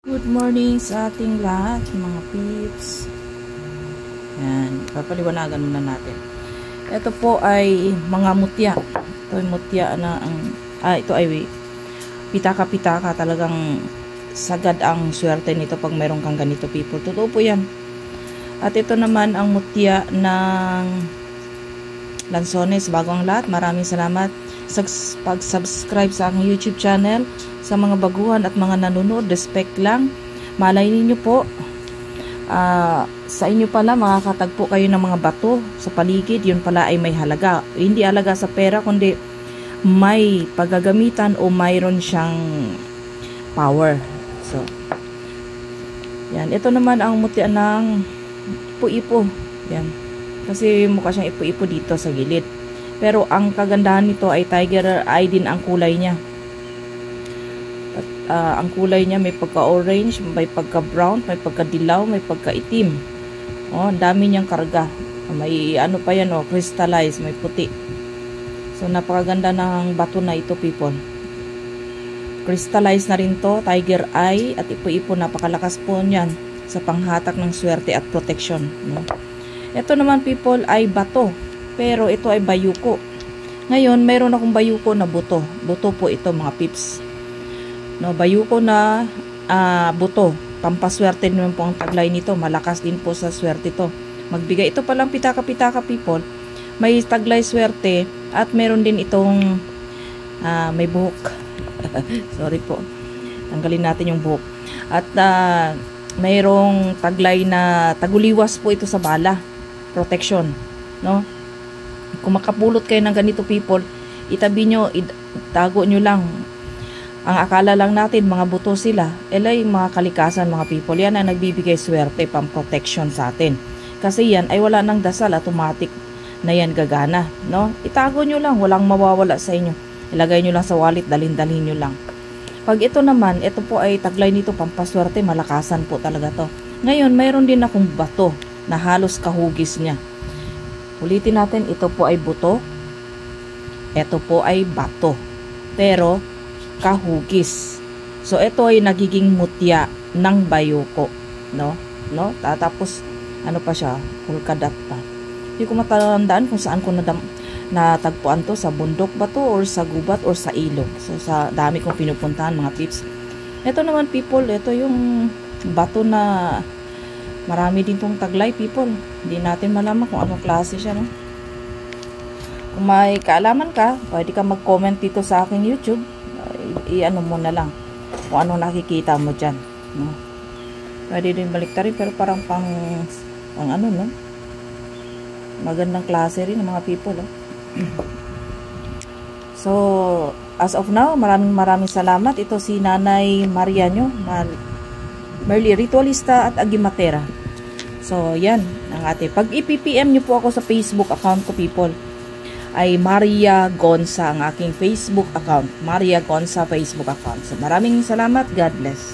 Good morning sa ating lahat, mga peeps. Yan, papaliwanagan muna natin. Ito po ay mga mutya. Ito ay mutya na ito ay pitaka-pitaka. Talagang sagad ang swerte nito pag mayroon kang ganito, people. Totoo po yan. At ito naman ang mutya ng Lanzones. Bago ang lahat, maraming salamat sa pag-subscribe sa aking YouTube channel. Sa mga baguhan at mga nanonood, respect lang. Malay ninyo po, sa inyo pala makakatagpo kayo ng mga bato sa paligid. Yun pala ay may halaga. Hindi halaga sa pera, kundi may paggagamitan o mayroon siyang power. So, yan. Ito naman ang mutya ng ipo-ipo. Yan. Kasi mukha siyang ipo-ipo dito sa gilid. Pero ang kagandahan nito ay tiger eye din ang kulay niya. Ang kulay niya may pagka-orange, may pagka-brown, may pagka-dilaw, may pagka-itim. Oh, ang dami niyang karga. May ano pa yan, crystallized, may puti. So, napakaganda ng bato na ito, people. Crystallized na rin to, tiger eye, at ipo-ipo, napakalakas po niyan sa panghatak ng swerte at protection. No? Ito naman, people, ay bato. Pero ito ay bayuko. Ngayon, mayroon akong bayuko na buto. Buto po ito, mga pips. No, bayuko na buto. Pampaswerte naman po ang taglay nito. Malakas din po sa swerte ito. Magbigay. Ito palang pitaka-pitaka, people. May taglay swerte at meron din itong may buhok. Sorry po. Tanggalin natin yung buhok. At mayroong taglay na taguliwas po ito sa bala. Protection. No? Kung makapulot kayo ng ganito, people, itabi nyo, itago nyo lang. Ang akala lang natin, mga buto sila. Elay, mga kalikasan, mga people. Yan ang nagbibigay swerte, pang protection sa atin. Kasi yan ay wala nang dasal, automatic na yan gagana. No? Itago nyo lang, walang mawawala sa inyo. Ilagay nyo lang sa wallet, dalhin-dalhin nyo lang. Pag ito naman, ito po ay taglay nito, pampaswerte, malakasan po talaga to. Ngayon, mayroon din akong bato na halos kahugis niya. Ulitin natin, ito po ay buto. Ito po ay bato. Pero, kahugis. So, ito ay nagiging mutya ng bayuko. No? Tapos, ano pa siya? Pulkadat pa. Hindi ko matandaan kung saan ko natagpuan to. Sa bundok ba to? Or sa gubat? Or sa ilog? So, sa dami kong pinupuntahan, mga pips. Ito naman, people. Ito yung bato na marami din tong taglay, people. Hindi natin malaman kung anong klase siya, no? Kung may kaalaman ka, pwede ka mag-comment dito sa aking YouTube. I-ano mo na lang kung ano nakikita mo dyan, no? Pwede din baliktarin, pero parang pang ano, no? Magandang klase rin ng mga people, oh. So, as of now, maraming salamat. Ito si Nanay Mariano Merly Ritualista at Agimatera. So, yan ang ate. Pag i-PPM nyo po ako sa Facebook account ko, people, ay Maria Gonza ang aking Facebook account. Maria Gonza Facebook account. So, maraming salamat. God bless.